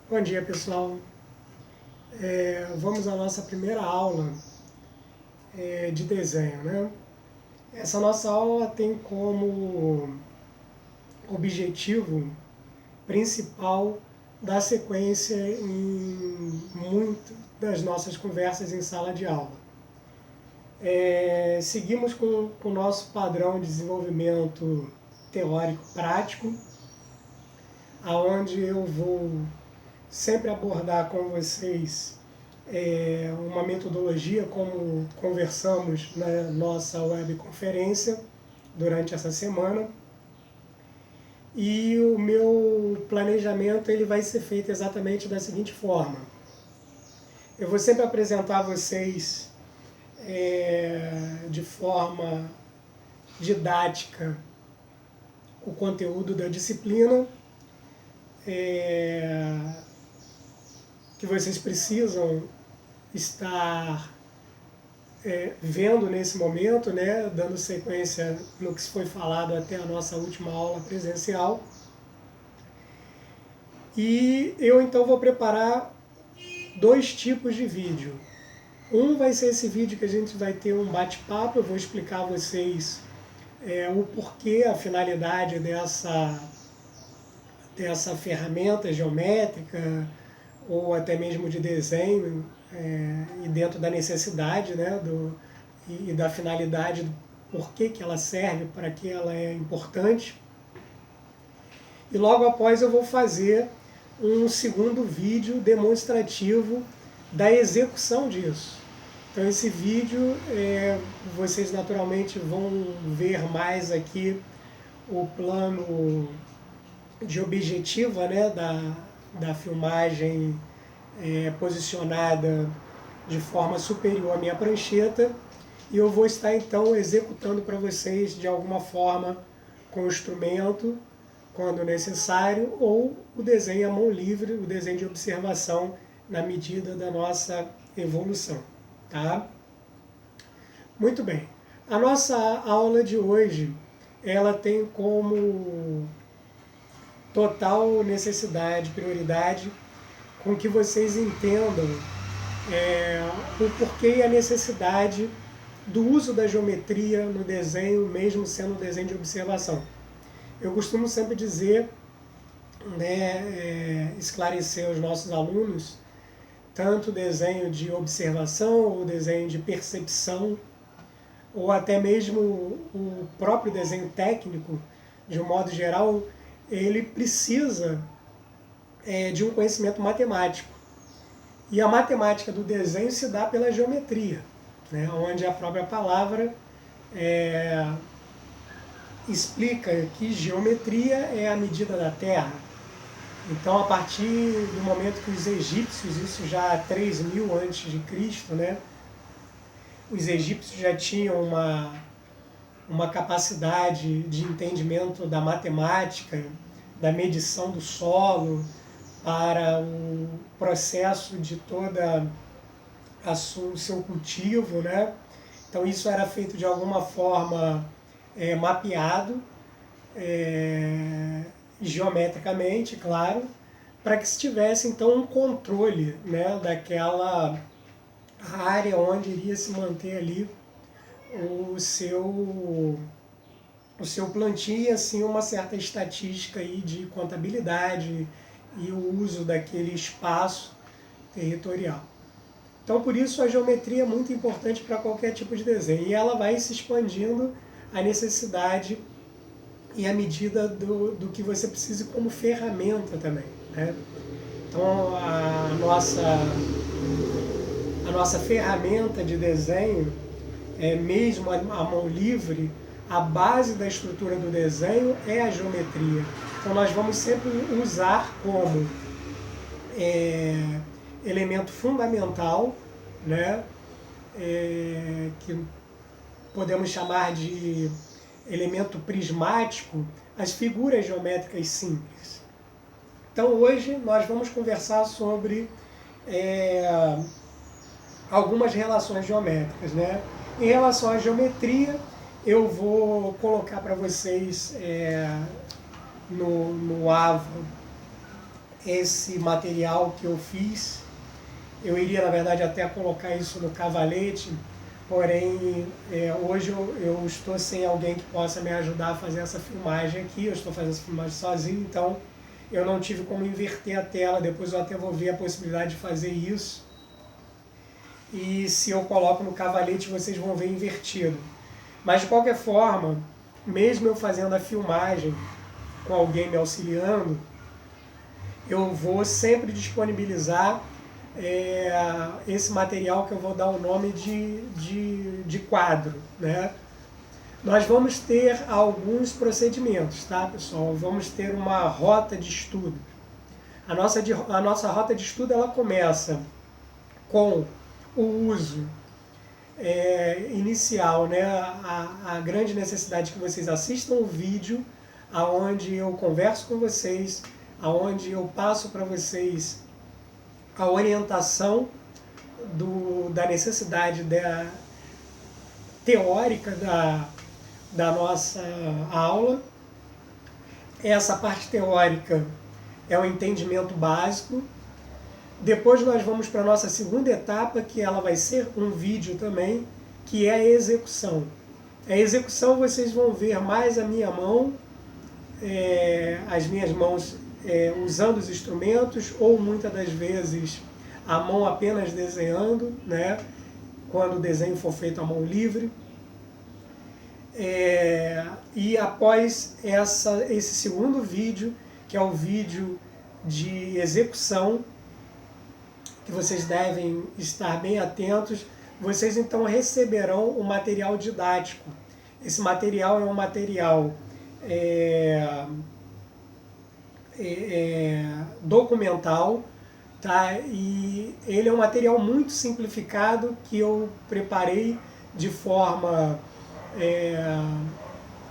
Bom dia, pessoal. Vamos à nossa primeira aula de desenho, né? Essa nossa aula tem como objetivo principal dar sequência em muito das nossas conversas em sala de aula. Seguimos com o nosso padrão de desenvolvimento teórico prático, aonde eu vou sempre abordar com vocês uma metodologia, como conversamos na nossa webconferência durante essa semana. E o meu planejamento ele vai ser feito exatamente da seguinte forma. Eu vou sempre apresentar a vocês de forma didática o conteúdo da disciplina que vocês precisam estar vendo nesse momento, né, dando sequência no que foi falado até a nossa última aula presencial. E eu então vou preparar dois tipos de vídeo. Um vai ser esse vídeo que a gente vai ter um bate-papo, eu vou explicar a vocês o porquê, a finalidade dessa ferramenta geométrica ou até mesmo de desenho, e dentro da necessidade, né, e da finalidade, do porquê que ela serve, para que ela é importante. E logo após eu vou fazer um segundo vídeo demonstrativo da execução disso. Então esse vídeo, vocês naturalmente vão ver mais aqui o plano de objetiva, né, da filmagem posicionada de forma superior à minha prancheta, e eu vou estar então executando para vocês de alguma forma com o instrumento, quando necessário, ou o desenho à mão livre, o desenho de observação na medida da nossa evolução. Tá? Muito bem. A nossa aula de hoje, ela tem como total necessidade, prioridade, com que vocês entendam o porquê e a necessidade do uso da geometria no desenho, mesmo sendo um desenho de observação. Eu costumo sempre dizer, né, esclarecer aos nossos alunos, tanto o desenho de observação, ou desenho de percepção, ou até mesmo o próprio desenho técnico, de um modo geral, ele precisa de um conhecimento matemático. E a matemática do desenho se dá pela geometria, né, onde a própria palavra explica que geometria é a medida da Terra. Então, a partir do momento que os egípcios, isso já há 3000 a.C., né, os egípcios já tinham uma capacidade de entendimento da matemática, da medição do solo, para o processo de toda o seu cultivo, né? Então isso era feito de alguma forma mapeado, geometricamente, claro, para que se tivesse então um controle, né, daquela área onde iria se manter ali o seu plantio, e assim uma certa estatística aí de contabilidade e o uso daquele espaço territorial. Então, por isso, a geometria é muito importante para qualquer tipo de desenho. E ela vai se expandindo à necessidade e à medida do que você precise como ferramenta também, né? Então, a nossa ferramenta de desenho, mesmo a mão livre, a base da estrutura do desenho é a geometria. Então nós vamos sempre usar como elemento fundamental, né, que podemos chamar de elemento prismático, as figuras geométricas simples. Então hoje nós vamos conversar sobre algumas relações geométricas, né? Em relação à geometria, eu vou colocar para vocês no AVO esse material que eu fiz. Eu iria, na verdade, até colocar isso no cavalete, porém, hoje eu estou sem alguém que possa me ajudar a fazer essa filmagem aqui, eu estou fazendo essa filmagem sozinho, então eu não tive como inverter a tela, depois eu até vou ver a possibilidade de fazer isso. E se eu coloco no cavalete, vocês vão ver invertido. Mas de qualquer forma, mesmo eu fazendo a filmagem com alguém me auxiliando, eu vou sempre disponibilizar esse material que eu vou dar o nome de quadro, né? Nós vamos ter alguns procedimentos, tá, pessoal? Vamos ter uma rota de estudo. A nossa rota de estudo ela começa com o uso inicial, né? A grande necessidade que vocês assistam o vídeo, aonde eu converso com vocês, aonde eu passo para vocês a orientação da necessidade teórica da nossa aula. Essa parte teórica é o entendimento básico. Depois nós vamos para a nossa segunda etapa, que ela vai ser um vídeo também, que é a execução. A execução vocês vão ver mais a minha mão, as minhas mãos usando os instrumentos, ou muitas das vezes a mão apenas desenhando, né? Quando o desenho for feito à mão livre. E após esse segundo vídeo, que é o vídeo de execução, que vocês devem estar bem atentos, vocês então receberão o material didático. Esse material é um material documental, tá? E ele é um material muito simplificado que eu preparei de forma,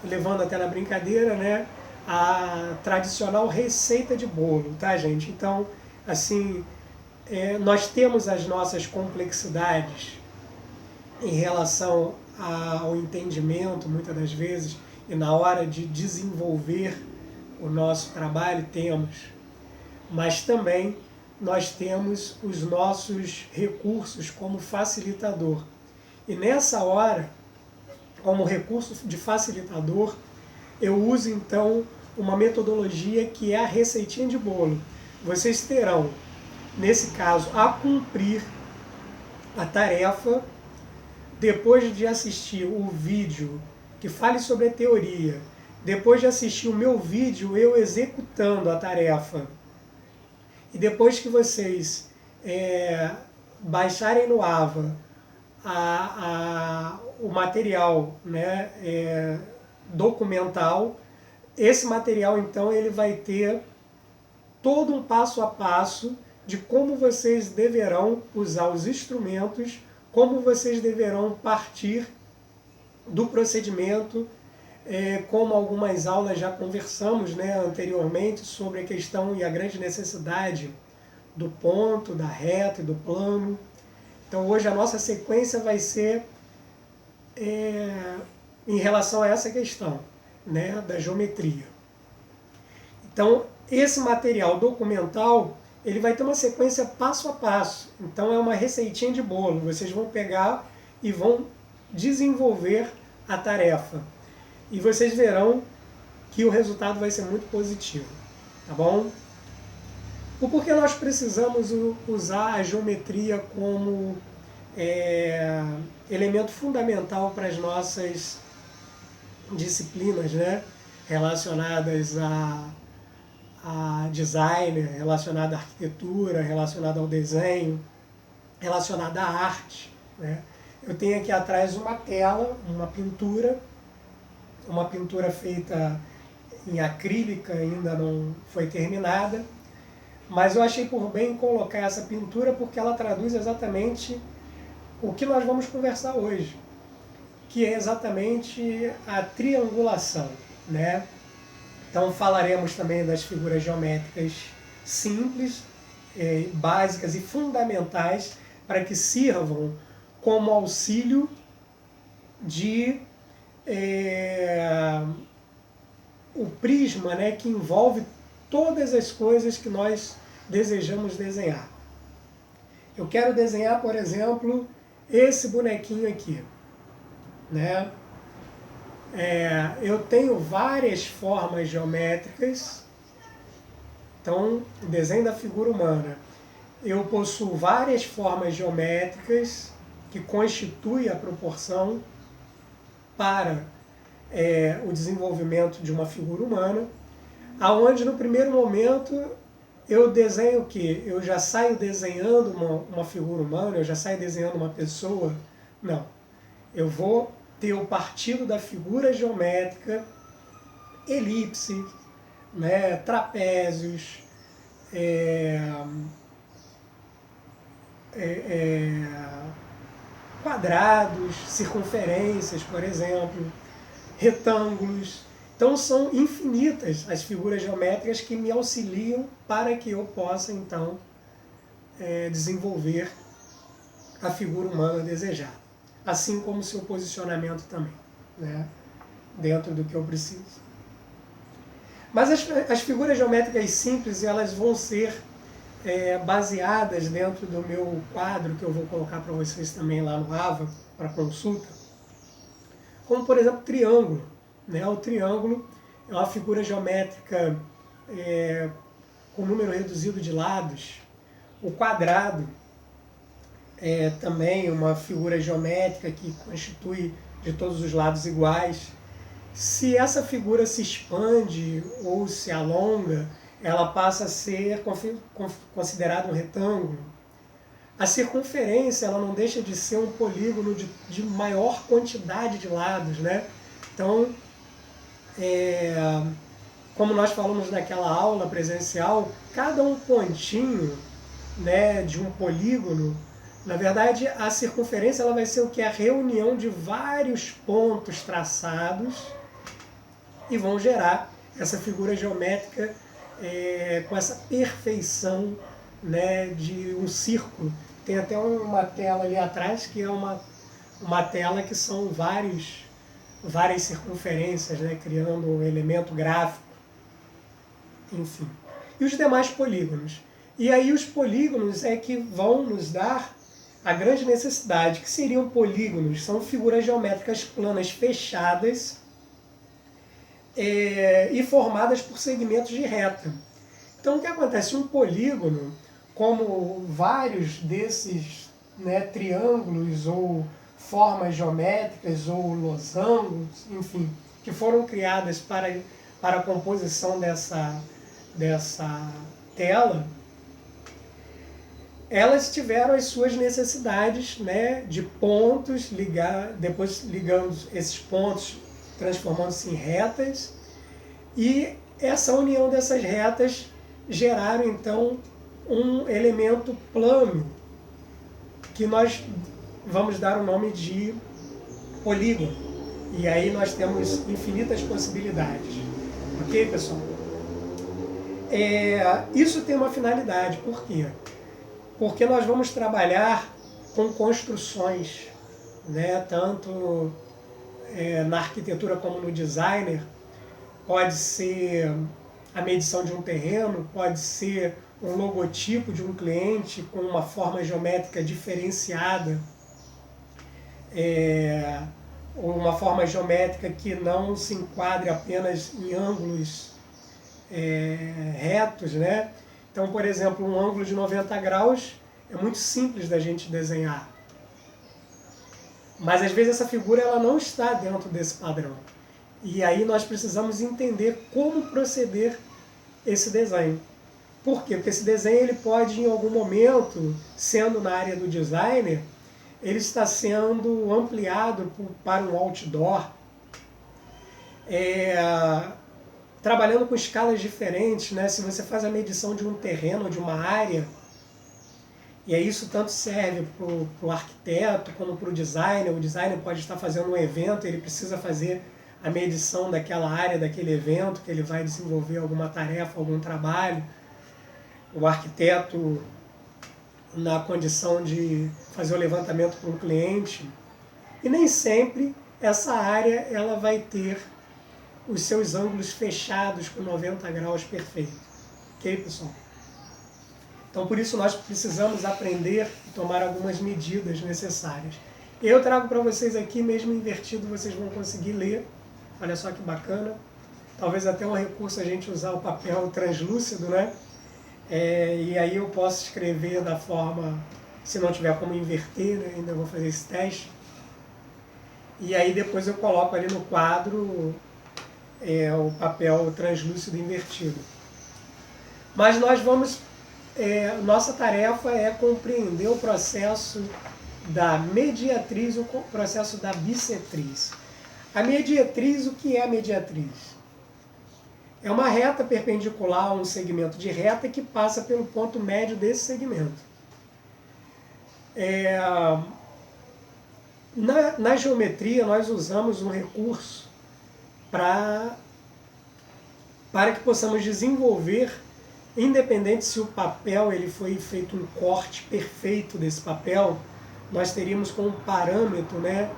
levando até na brincadeira, né? A tradicional receita de bolo, tá, gente? Então, assim, nós temos as nossas complexidades em relação ao entendimento, muitas das vezes, e na hora de desenvolver o nosso trabalho temos, mas também nós temos os nossos recursos como facilitador. E nessa hora, como recurso de facilitador, eu uso então uma metodologia que é a receitinha de bolo. Vocês terão, nesse caso, a cumprir a tarefa depois de assistir o vídeo que fale sobre a teoria, depois de assistir o meu vídeo eu executando a tarefa, e depois que vocês baixarem no AVA o material, né, documental, esse material então ele vai ter todo um passo a passo de como vocês deverão usar os instrumentos, como vocês deverão partir do procedimento, como algumas aulas já conversamos, né, anteriormente sobre a questão e a grande necessidade do ponto, da reta e do plano. Então hoje a nossa sequência vai ser em relação a essa questão, né, da geometria. Então esse material documental ele vai ter uma sequência passo a passo. Então é uma receitinha de bolo. Vocês vão pegar e vão desenvolver a tarefa. E vocês verão que o resultado vai ser muito positivo. Tá bom? O porquê nós precisamos usar a geometria como elemento fundamental para as nossas disciplinas, né? Relacionadas a design, relacionada à arquitetura, relacionada ao desenho, relacionada à arte, né? Eu tenho aqui atrás uma tela, uma pintura feita em acrílica, ainda não foi terminada, mas eu achei por bem colocar essa pintura porque ela traduz exatamente o que nós vamos conversar hoje, que é exatamente a triangulação, né? Então falaremos também das figuras geométricas simples, básicas e fundamentais para que sirvam como auxílio de o prisma, né, que envolve todas as coisas que nós desejamos desenhar. Eu quero desenhar, por exemplo, esse bonequinho aqui, né? Eu tenho várias formas geométricas. Então, o desenho da figura humana. Eu possuo várias formas geométricas que constituem a proporção para o desenvolvimento de uma figura humana, aonde no primeiro momento eu desenho o quê? Eu já saio desenhando uma figura humana, eu já saio desenhando uma pessoa? Não. Eu vou ter o partido da figura geométrica, elipse, né, trapézios, quadrados, circunferências, por exemplo, retângulos. Então são infinitas as figuras geométricas que me auxiliam para que eu possa, então, desenvolver a figura humana desejada. Assim como o seu posicionamento também, né? Dentro do que eu preciso. Mas as figuras geométricas simples, elas vão ser baseadas dentro do meu quadro, que eu vou colocar para vocês também lá no AVA, para consulta, como, por exemplo, triângulo. Né? O triângulo é uma figura geométrica com número reduzido de lados. O quadrado é também uma figura geométrica que constitui de todos os lados iguais. Se essa figura se expande ou se alonga, ela passa a ser considerada um retângulo. A circunferência, ela não deixa de ser um polígono de maior quantidade de lados, né? Então, como nós falamos naquela aula presencial, cada um pontinho, né, de um polígono, na verdade, a circunferência ela vai ser o que? A reunião de vários pontos traçados e vão gerar essa figura geométrica com essa perfeição, né, de um círculo. Tem até uma tela ali atrás que é uma tela que são várias circunferências, né, criando um elemento gráfico, enfim. E os demais polígonos. E aí os polígonos é que vão nos dar a grande necessidade, que seriam polígonos, são figuras geométricas planas fechadas e formadas por segmentos de reta. Então o que acontece? Um polígono, como vários desses, né, triângulos ou formas geométricas ou losangos, enfim, que foram criadas para a composição dessa tela, elas tiveram as suas necessidades, né, de pontos, depois ligando esses pontos, transformando-se em retas, e essa união dessas retas geraram, então, um elemento plano, que nós vamos dar o nome de polígono. E aí nós temos infinitas possibilidades. Ok, pessoal? Isso tem uma finalidade. Por quê? Porque nós vamos trabalhar com construções, né? Tanto na arquitetura como no designer. Pode ser a medição de um terreno, pode ser um logotipo de um cliente com uma forma geométrica diferenciada, ou uma forma geométrica que não se enquadre apenas em ângulos retos, né? Então, por exemplo, um ângulo de 90 graus é muito simples da gente desenhar. Mas às vezes essa figura ela não está dentro desse padrão. E aí nós precisamos entender como proceder esse desenho. Por quê? Porque esse desenho ele pode, em algum momento, sendo na área do designer, ele está sendo ampliado para um outdoor, trabalhando com escalas diferentes, né? Se você faz a medição de um terreno, de uma área, e aí isso tanto serve para o arquiteto como para o designer. O designer pode estar fazendo um evento, ele precisa fazer a medição daquela área, daquele evento, que ele vai desenvolver alguma tarefa, algum trabalho. O arquiteto, na condição de fazer o levantamento para um cliente. E nem sempre essa área ela vai ter os seus ângulos fechados com 90 graus perfeitos. Ok, pessoal? Então, por isso, nós precisamos aprender e tomar algumas medidas necessárias. Eu trago para vocês aqui, mesmo invertido, vocês vão conseguir ler. Olha só que bacana. Talvez até um recurso a gente usar o papel translúcido, né? E aí eu posso escrever da forma, se não tiver como inverter, né? Ainda vou fazer esse teste. E aí depois eu coloco ali no quadro o papel translúcido invertido. Mas nós vamos... nossa tarefa é compreender o processo da mediatriz, o processo da bissetriz. A mediatriz, o que é a mediatriz? É uma reta perpendicular a um segmento de reta que passa pelo ponto médio desse segmento. Na geometria, nós usamos um recurso para que possamos desenvolver, independente se o papel ele foi feito um corte perfeito desse papel, nós teríamos como parâmetro, né,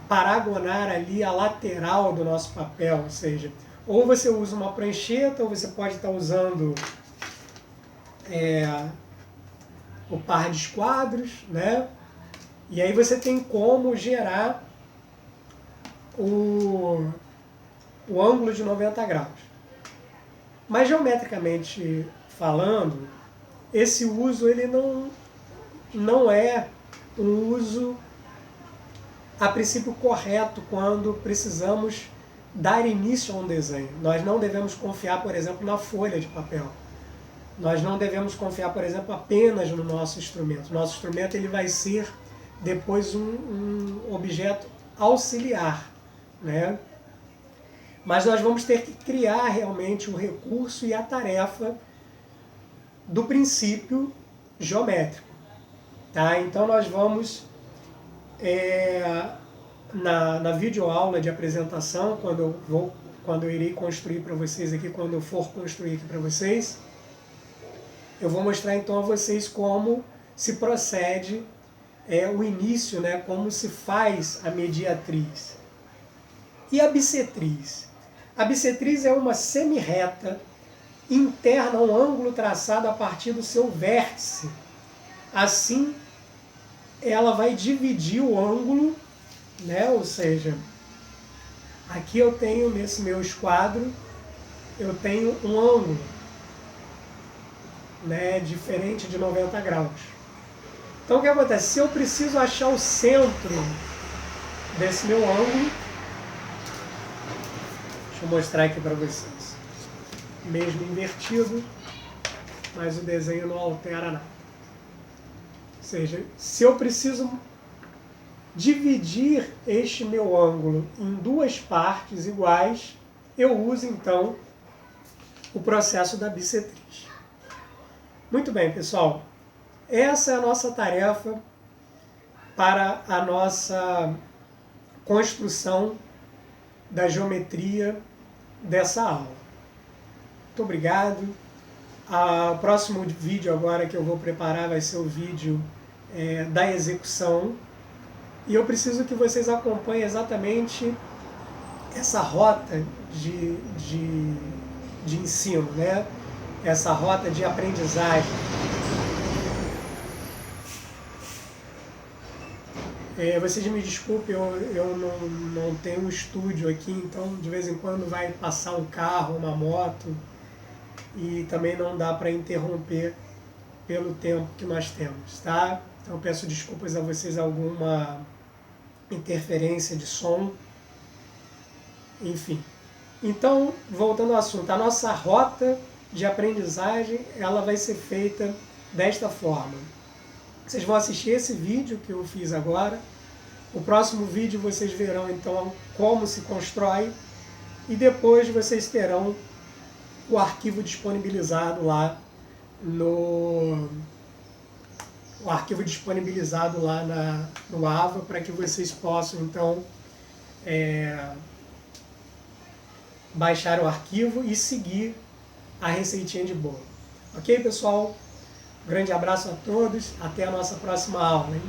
paragonar ali a lateral do nosso papel, ou seja, ou você usa uma prancheta, ou você pode estar usando o par de esquadros, né? E aí você tem como gerar o ângulo de 90 graus. Mas geometricamente falando, esse uso ele não é um uso a princípio correto quando precisamos dar início a um desenho. Nós não devemos confiar, por exemplo, na folha de papel. Nós não devemos confiar, por exemplo, apenas no nosso instrumento. Nosso instrumento ele vai ser depois um objeto auxiliar, né? Mas nós vamos ter que criar realmente o recurso e a tarefa do princípio geométrico. Tá? Então nós vamos, na videoaula de apresentação, quando eu irei construir para vocês aqui, quando eu for construir aqui para vocês, eu vou mostrar então a vocês como se procede o início, né, como se faz a mediatriz. E a bissetriz? A bissetriz é uma semi-reta interna a um ângulo traçado a partir do seu vértice. Assim, ela vai dividir o ângulo, né? Ou seja, aqui eu tenho, nesse meu esquadro, eu tenho um ângulo, né, diferente de 90 graus. Então o que acontece? Se eu preciso achar o centro desse meu ângulo, deixa eu mostrar aqui para vocês. Mesmo invertido, mas o desenho não altera nada. Ou seja, se eu preciso dividir este meu ângulo em duas partes iguais, eu uso então o processo da bissetriz. Muito bem, pessoal. Essa é a nossa tarefa para a nossa construção da geometria dessa aula. Muito obrigado. O próximo vídeo agora que eu vou preparar vai ser o vídeo da execução. E eu preciso que vocês acompanhem exatamente essa rota de ensino, né? Essa rota de aprendizagem. Vocês me desculpem, eu não tenho um estúdio aqui, então de vez em quando vai passar um carro, uma moto, e também não dá para interromper pelo tempo que nós temos, tá? Então eu peço desculpas a vocês, alguma interferência de som, enfim. Então, voltando ao assunto, a nossa rota de aprendizagem, ela vai ser feita desta forma. Vocês vão assistir esse vídeo que eu fiz agora. O próximo vídeo vocês verão então como se constrói e depois vocês terão o arquivo disponibilizado lá no AVA para que vocês possam então baixar o arquivo e seguir a receitinha de bolo. Ok, pessoal? Grande abraço a todos, até a nossa próxima aula, hein?